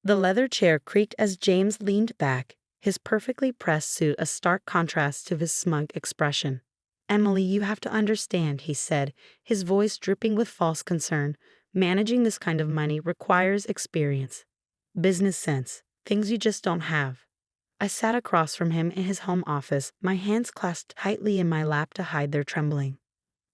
The leather chair creaked as James leaned back, his perfectly pressed suit a stark contrast to his smug expression. "Emily, you have to understand," he said, his voice dripping with false concern. "Managing this kind of money requires experience, business sense, things you just don't have." I sat across from him in his home office, my hands clasped tightly in my lap to hide their trembling.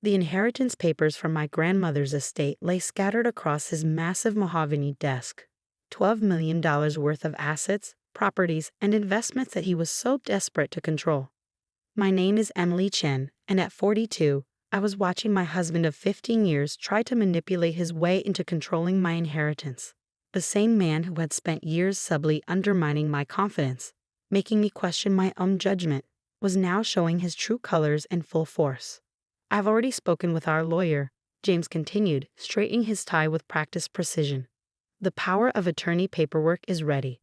The inheritance papers from my grandmother's estate lay scattered across his massive mahogany desk. $12 million worth of assets, properties, and investments that he was so desperate to control. My name is Emily Chen, and at 42, I was watching my husband of 15 years try to manipulate his way into controlling my inheritance. The same man who had spent years subtly undermining my confidence, making me question my own judgment, was now showing his true colors in full force. "I've already spoken with our lawyer," James continued, straightening his tie with practiced precision. "The power of attorney paperwork is ready.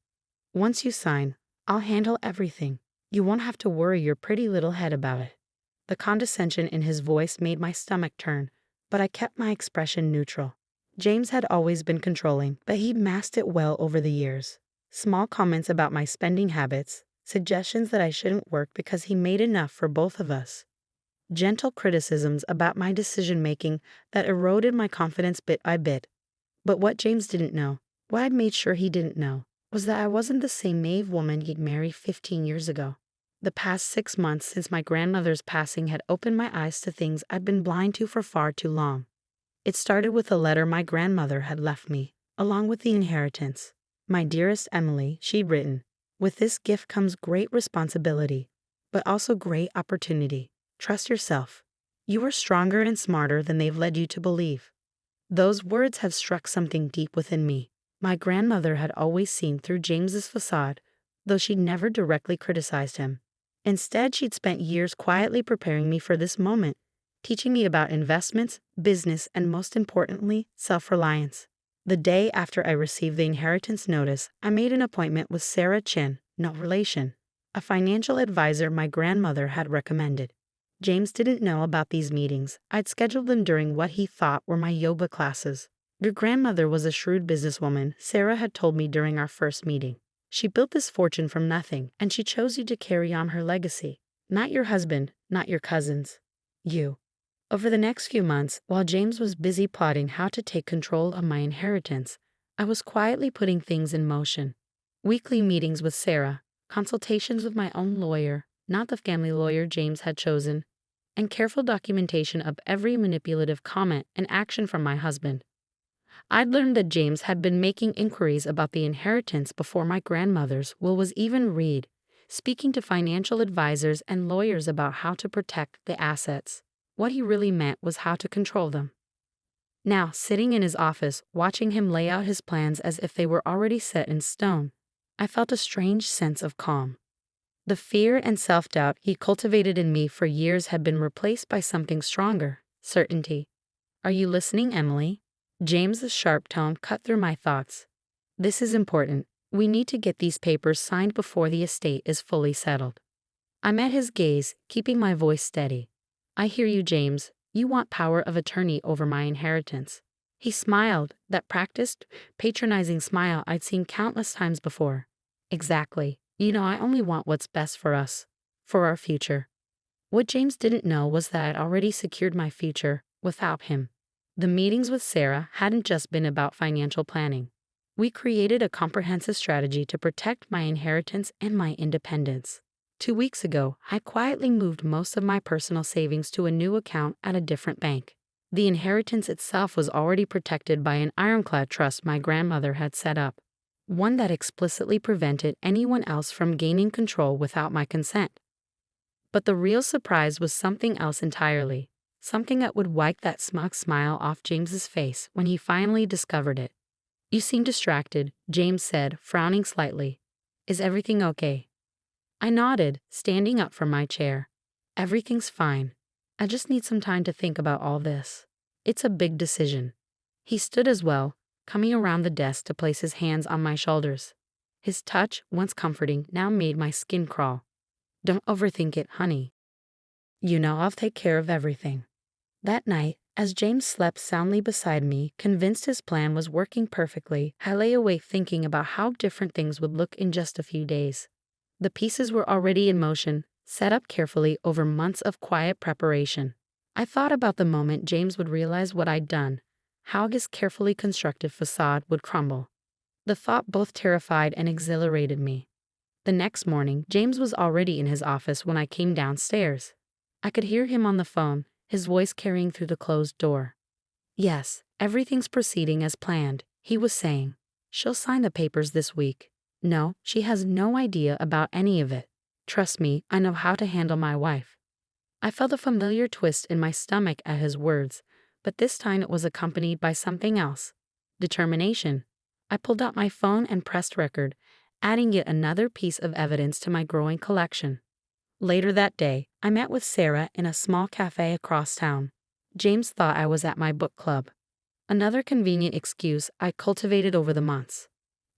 Once you sign, I'll handle everything. You won't have to worry your pretty little head about it." The condescension in his voice made my stomach turn, but I kept my expression neutral. James had always been controlling, but he'd masked it well over the years. Small comments about my spending habits, suggestions that I shouldn't work because he made enough for both of us. Gentle criticisms about my decision-making that eroded my confidence bit by bit. But what James didn't know, what I'd made sure he didn't know, was that I wasn't the same naive woman he'd married 15 years ago. The past 6 months since my grandmother's passing had opened my eyes to things I'd been blind to for far too long. It started with a letter my grandmother had left me, along with the inheritance. "My dearest Emily," she'd written, "with this gift comes great responsibility, but also great opportunity. Trust yourself. You are stronger and smarter than they've led you to believe." Those words have struck something deep within me. My grandmother had always seen through James's facade, though she'd never directly criticized him. Instead, she'd spent years quietly preparing me for this moment, teaching me about investments, business, and most importantly, self-reliance. The day after I received the inheritance notice, I made an appointment with Sarah Chen, no relation, a financial advisor my grandmother had recommended. James didn't know about these meetings. I'd scheduled them during what he thought were my yoga classes. "Your grandmother was a shrewd businesswoman," Sarah had told me during our first meeting. "She built this fortune from nothing, and she chose you to carry on her legacy. Not your husband, not your cousins. You." Over the next few months, while James was busy plotting how to take control of my inheritance, I was quietly putting things in motion. Weekly meetings with Sarah, consultations with my own lawyer, not the family lawyer James had chosen, and careful documentation of every manipulative comment and action from my husband. I'd learned that James had been making inquiries about the inheritance before my grandmother's will was even read, speaking to financial advisors and lawyers about how to protect the assets. What he really meant was how to control them. Now, sitting in his office, watching him lay out his plans as if they were already set in stone, I felt a strange sense of calm. The fear and self-doubt he cultivated in me for years had been replaced by something stronger, certainty. "Are you listening, Emily?" James's sharp tone cut through my thoughts. "This is important. We need to get these papers signed before the estate is fully settled." I met his gaze, keeping my voice steady. "I hear you, James. You want power of attorney over my inheritance." He smiled, that practiced, patronizing smile I'd seen countless times before. "Exactly. You know, I only want what's best for us, for our future." What James didn't know was that I'd already secured my future without him. The meetings with Sarah hadn't just been about financial planning. We created a comprehensive strategy to protect my inheritance and my independence. 2 weeks ago, I quietly moved most of my personal savings to a new account at a different bank. The inheritance itself was already protected by an ironclad trust my grandmother had set up, one that explicitly prevented anyone else from gaining control without my consent. But the real surprise was something else entirely, something that would wipe that smug smile off James's face when he finally discovered it. "You seem distracted," James said, frowning slightly. "Is everything okay?" I nodded, standing up from my chair. "Everything's fine. I just need some time to think about all this. It's a big decision." He stood as well, coming around the desk to place his hands on my shoulders. His touch, once comforting, now made my skin crawl. "Don't overthink it, honey. You know I'll take care of everything." That night, As James slept soundly beside me, convinced his plan was working perfectly, I lay awake thinking about how different things would look in just a few days. The pieces were already in motion, set up carefully over months of quiet preparation. I thought about the moment James would realize what I'd done, how his carefully constructed facade would crumble. The thought both terrified and exhilarated me. The next morning, James was already in his office when I came downstairs. I could hear him on the phone, his voice carrying through the closed door. "Yes, everything's proceeding as planned," he was saying. "She'll sign the papers this week. No, she has no idea about any of it. Trust me, I know how to handle my wife." I felt a familiar twist in my stomach at his words, but this time it was accompanied by something else. Determination. I pulled out my phone and pressed record, adding yet another piece of evidence to my growing collection. Later that day, I met with Sarah in a small cafe across town. James thought I was at my book club. Another convenient excuse I cultivated over the months.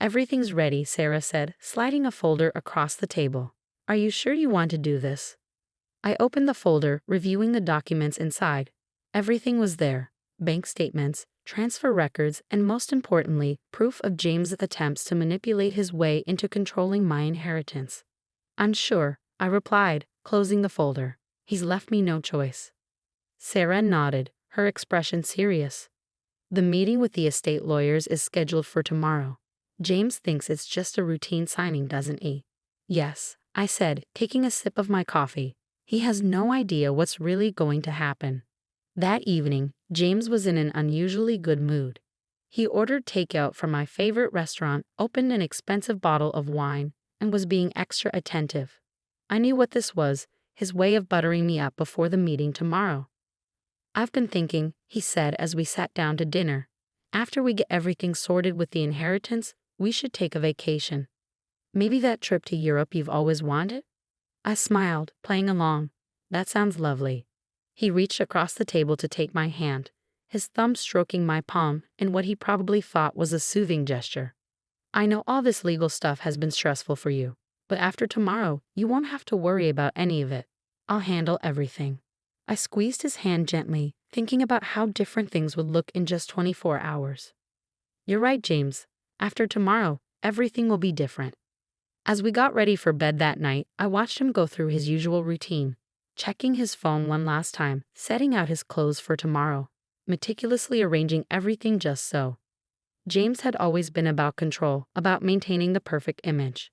"Everything's ready," Sarah said, sliding a folder across the table. "Are you sure you want to do this?" I opened the folder, reviewing the documents inside. Everything was there: bank statements, transfer records, and most importantly, proof of James's attempts to manipulate his way into controlling my inheritance. "I'm sure," I replied, closing the folder. "He's left me no choice." Sarah nodded, her expression serious. "The meeting with the estate lawyers is scheduled for tomorrow. James thinks it's just a routine signing, doesn't he?" "Yes," I said, taking a sip of my coffee. "He has no idea what's really going to happen." That evening, James was in an unusually good mood. He ordered takeout from my favorite restaurant, opened an expensive bottle of wine, and was being extra attentive. I knew what this was: his way of buttering me up before the meeting tomorrow. "I've been thinking," he said as we sat down to dinner. "After we get everything sorted with the inheritance, we should take a vacation. Maybe that trip to Europe you've always wanted?" I smiled, playing along. "That sounds lovely." He reached across the table to take my hand, his thumb stroking my palm in what he probably thought was a soothing gesture. "I know all this legal stuff has been stressful for you, but after tomorrow, you won't have to worry about any of it. I'll handle everything." I squeezed his hand gently, thinking about how different things would look in just 24 hours. "You're right, James. After tomorrow, everything will be different." As we got ready for bed that night, I watched him go through his usual routine, checking his phone one last time, setting out his clothes for tomorrow, meticulously arranging everything just so. James had always been about control, about maintaining the perfect image.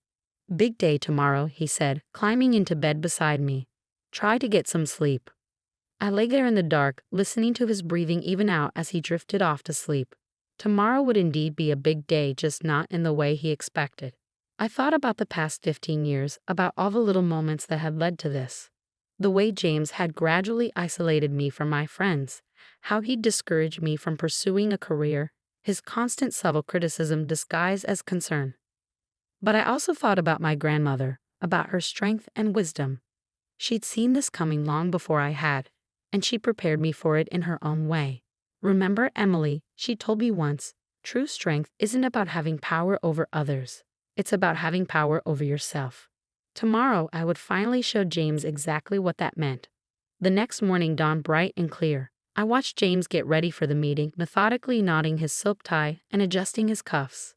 "Big day tomorrow," he said, climbing into bed beside me. "Try to get some sleep." I lay there in the dark, listening to his breathing even out as he drifted off to sleep. Tomorrow would indeed be a big day, just not in the way he expected. I thought about the past 15 years, about all the little moments that had led to this. The way James had gradually isolated me from my friends, how he discouraged me from pursuing a career, his constant subtle criticism disguised as concern. But I also thought about my grandmother, about her strength and wisdom. She'd seen this coming long before I had, and she prepared me for it in her own way. "Remember, Emily," she told me once, "true strength isn't about having power over others. It's about having power over yourself." Tomorrow, I would finally show James exactly what that meant. The next morning dawned bright and clear. I watched James get ready for the meeting, methodically knotting his silk tie and adjusting his cuffs.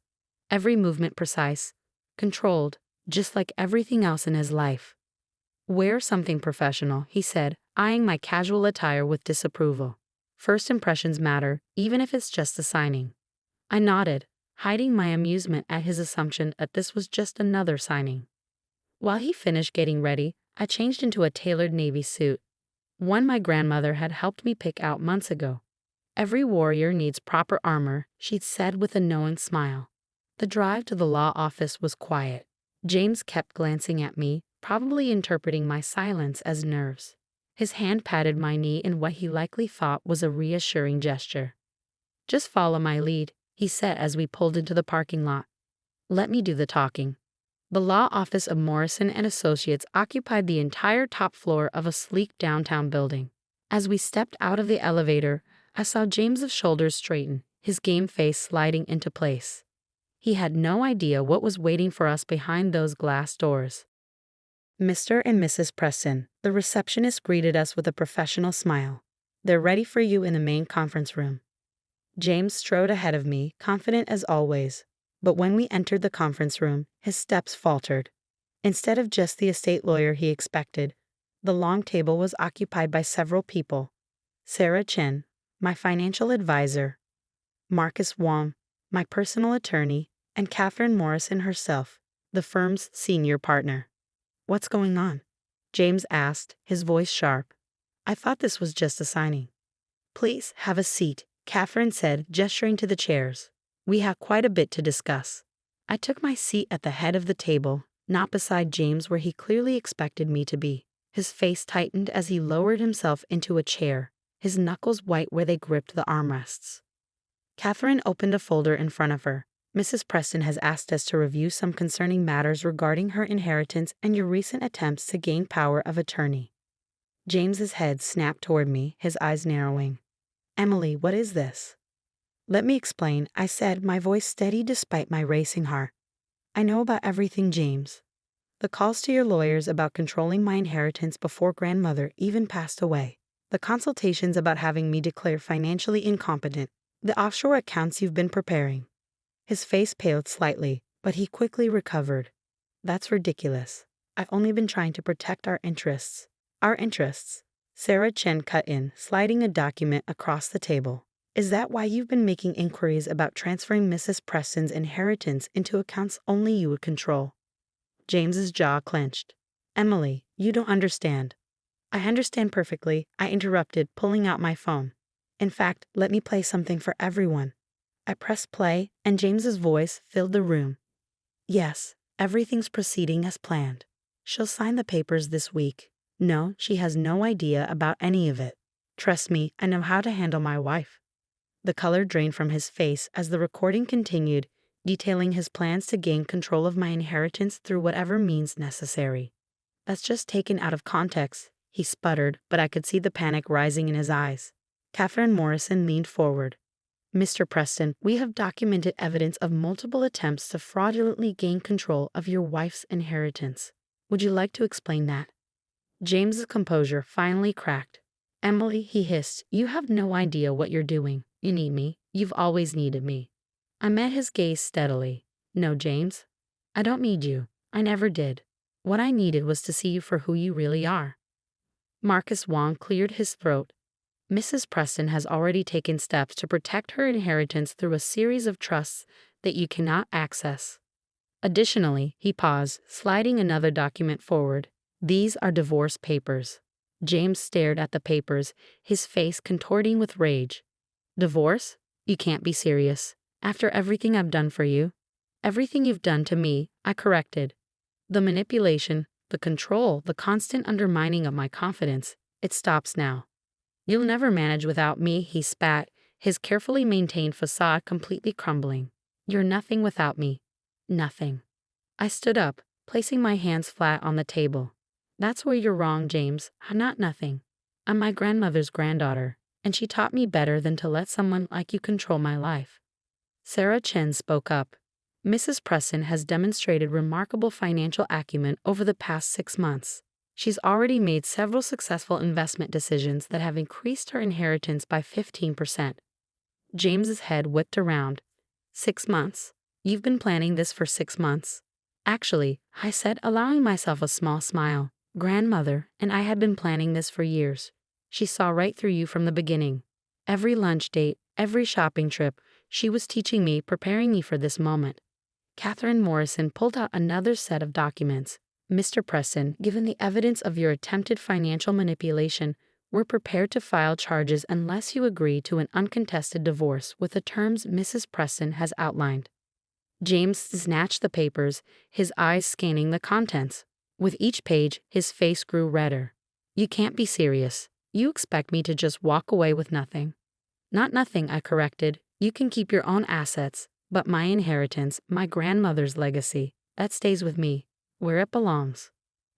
Every movement precise, controlled, just like everything else in his life. "Wear something professional," he said, eyeing my casual attire with disapproval. "First impressions matter, even if it's just a signing." I nodded, hiding my amusement at his assumption that this was just another signing. While he finished getting ready, I changed into a tailored navy suit, one my grandmother had helped me pick out months ago. "Every warrior needs proper armor," she'd said with a knowing smile. The drive to the law office was quiet. James kept glancing at me, probably interpreting my silence as nerves. His hand patted my knee in what he likely thought was a reassuring gesture. "Just follow my lead," he said as we pulled into the parking lot. "Let me do the talking." The law office of Morrison and Associates occupied the entire top floor of a sleek downtown building. As we stepped out of the elevator, I saw James's shoulders straighten, his game face sliding into place. He had no idea what was waiting for us behind those glass doors. "Mr. and Mrs. Preston," the receptionist greeted us with a professional smile. They're ready for you in the main conference room. James strode ahead of me, confident as always. But when we entered the conference room, his steps faltered. Instead of just the estate lawyer he expected, the long table was occupied by several people. Sarah Chen, my financial advisor, Marcus Wong, my personal attorney, and Catherine Morrison herself, the firm's senior partner. "What's going on?" James asked, his voice sharp. "I thought this was just a signing." "Please have a seat," Catherine said, gesturing to the chairs. "We have quite a bit to discuss." I took my seat at the head of the table, not beside James where he clearly expected me to be. His face tightened as he lowered himself into a chair, his knuckles white where they gripped the armrests. Catherine opened a folder in front of her. "Mrs. Preston has asked us to review some concerning matters regarding her inheritance and your recent attempts to gain power of attorney." James's head snapped toward me, his eyes narrowing. "Emily, what is this?" "Let me explain," I said, my voice steady despite my racing heart. "I know about everything, James. The calls to your lawyers about controlling my inheritance before grandmother even passed away. The consultations about having me declare financially incompetent. The offshore accounts you've been preparing." His face paled slightly, but he quickly recovered. "That's ridiculous. I've only been trying to protect our interests." "Our interests?" Sarah Chen cut in, sliding a document across the table. "Is that why you've been making inquiries about transferring Mrs. Preston's inheritance into accounts only you would control?" James's jaw clenched. "Emily, you don't understand." "I understand perfectly," I interrupted, pulling out my phone. "In fact, let me play something for everyone." I pressed play, and James's voice filled the room. "Yes, everything's proceeding as planned. She'll sign the papers this week. No, she has no idea about any of it. Trust me, I know how to handle my wife." The color drained from his face as the recording continued, detailing his plans to gain control of my inheritance through whatever means necessary. "That's just taken out of context," he sputtered, but I could see the panic rising in his eyes. Catherine Morrison leaned forward. "Mr. Preston, we have documented evidence of multiple attempts to fraudulently gain control of your wife's inheritance. Would you like to explain that?" James's composure finally cracked. "Emily," he hissed, "you have no idea what you're doing. You need me. You've always needed me." I met his gaze steadily. "No, James. I don't need you. I never did. What I needed was to see you for who you really are." Marcus Wong cleared his throat. "Mrs. Preston has already taken steps to protect her inheritance through a series of trusts that you cannot access. Additionally," he paused, sliding another document forward, "these are divorce papers." James stared at the papers, his face contorting with rage. "Divorce? You can't be serious. After everything I've done for you?" "Everything you've done to me," I corrected. "The manipulation, the control, the constant undermining of my confidence. It stops now." "You'll never manage without me," he spat, his carefully maintained facade completely crumbling. "You're nothing without me. Nothing." I stood up, placing my hands flat on the table. "That's where you're wrong, James. I'm not nothing. I'm my grandmother's granddaughter, and she taught me better than to let someone like you control my life." Sarah Chen spoke up. "Mrs. Preston has demonstrated remarkable financial acumen over the past 6 months. She's already made several successful investment decisions that have increased her inheritance by 15%. James's head whipped around. 6 months? You've been planning this for 6 months? Actually, I said, allowing myself a small smile. Grandmother and I had been planning this for years. She saw right through you from the beginning. Every lunch date, every shopping trip, she was teaching me, preparing me for this moment." Catherine Morrison pulled out another set of documents. "Mr. Preston, given the evidence of your attempted financial manipulation, we're prepared to file charges unless you agree to an uncontested divorce with the terms Mrs. Preston has outlined." James snatched the papers, his eyes scanning the contents. With each page, his face grew redder. "You can't be serious. You expect me to just walk away with nothing?" "Not nothing," I corrected. "You can keep your own assets, but my inheritance, my grandmother's legacy, that stays with me, where it belongs."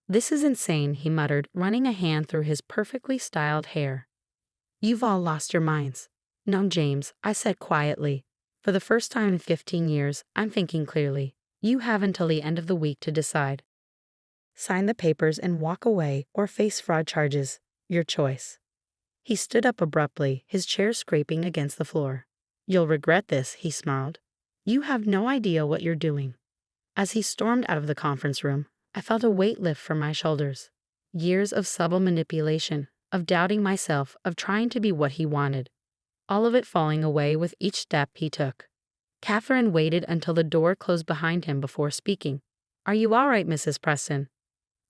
"This is insane," he muttered, running a hand through his perfectly styled hair. "You've all lost your minds." "No, James," I said quietly. "For the first time in 15 years, I'm thinking clearly. You have until the end of the week to decide. Sign the papers and walk away or face fraud charges. Your choice." He stood up abruptly, his chair scraping against the floor. "You'll regret this," he snarled. "You have no idea what you're doing." As he stormed out of the conference room, I felt a weight lift from my shoulders. Years of subtle manipulation, of doubting myself, of trying to be what he wanted. All of it falling away with each step he took. Catherine waited until the door closed behind him before speaking. "Are you all right, Mrs. Preston?"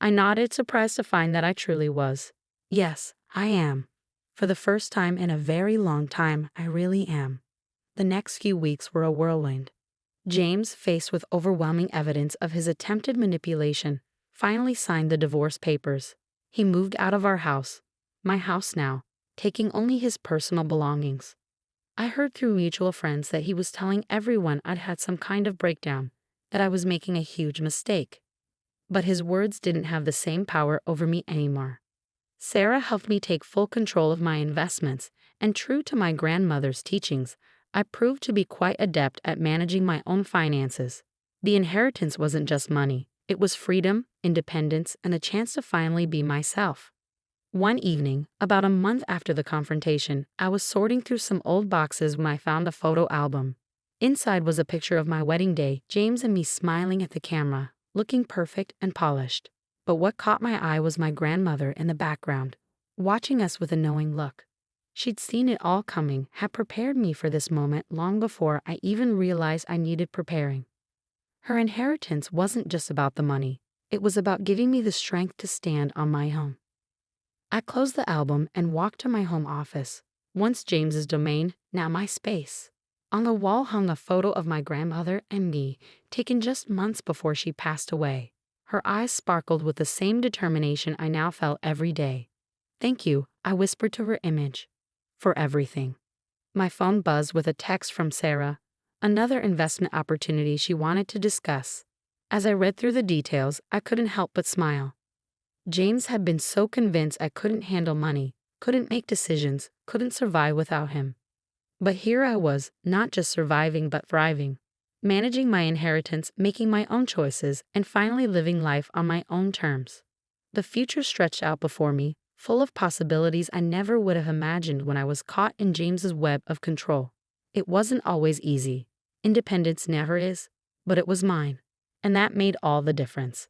I nodded, surprised to find that I truly was. "Yes, I am. For the first time in a very long time, I really am." The next few weeks were a whirlwind. James, faced with overwhelming evidence of his attempted manipulation, finally signed the divorce papers. He moved out of our house, my house now, taking only his personal belongings. I heard through mutual friends that he was telling everyone I'd had some kind of breakdown, that I was making a huge mistake. But his words didn't have the same power over me anymore. Sarah helped me take full control of my investments, and true to my grandmother's teachings, I proved to be quite adept at managing my own finances. The inheritance wasn't just money, it was freedom, independence, and a chance to finally be myself. One evening, about a month after the confrontation, I was sorting through some old boxes when I found a photo album. Inside was a picture of my wedding day, James and me smiling at the camera, looking perfect and polished. But what caught my eye was my grandmother in the background, watching us with a knowing look. She'd seen it all coming, had prepared me for this moment long before I even realized I needed preparing. Her inheritance wasn't just about the money, it was about giving me the strength to stand on my own. I closed the album and walked to my home office, once James's domain, now my space. On the wall hung a photo of my grandmother and me, taken just months before she passed away. Her eyes sparkled with the same determination I now felt every day. "Thank you," I whispered to her image. "For everything." My phone buzzed with a text from Sarah, another investment opportunity she wanted to discuss. As I read through the details, I couldn't help but smile. James had been so convinced I couldn't handle money, couldn't make decisions, couldn't survive without him. But here I was, not just surviving but thriving, managing my inheritance, making my own choices, and finally living life on my own terms. The future stretched out before me, full of possibilities I never would have imagined when I was caught in James's web of control. It wasn't always easy. Independence never is, but it was mine, and that made all the difference.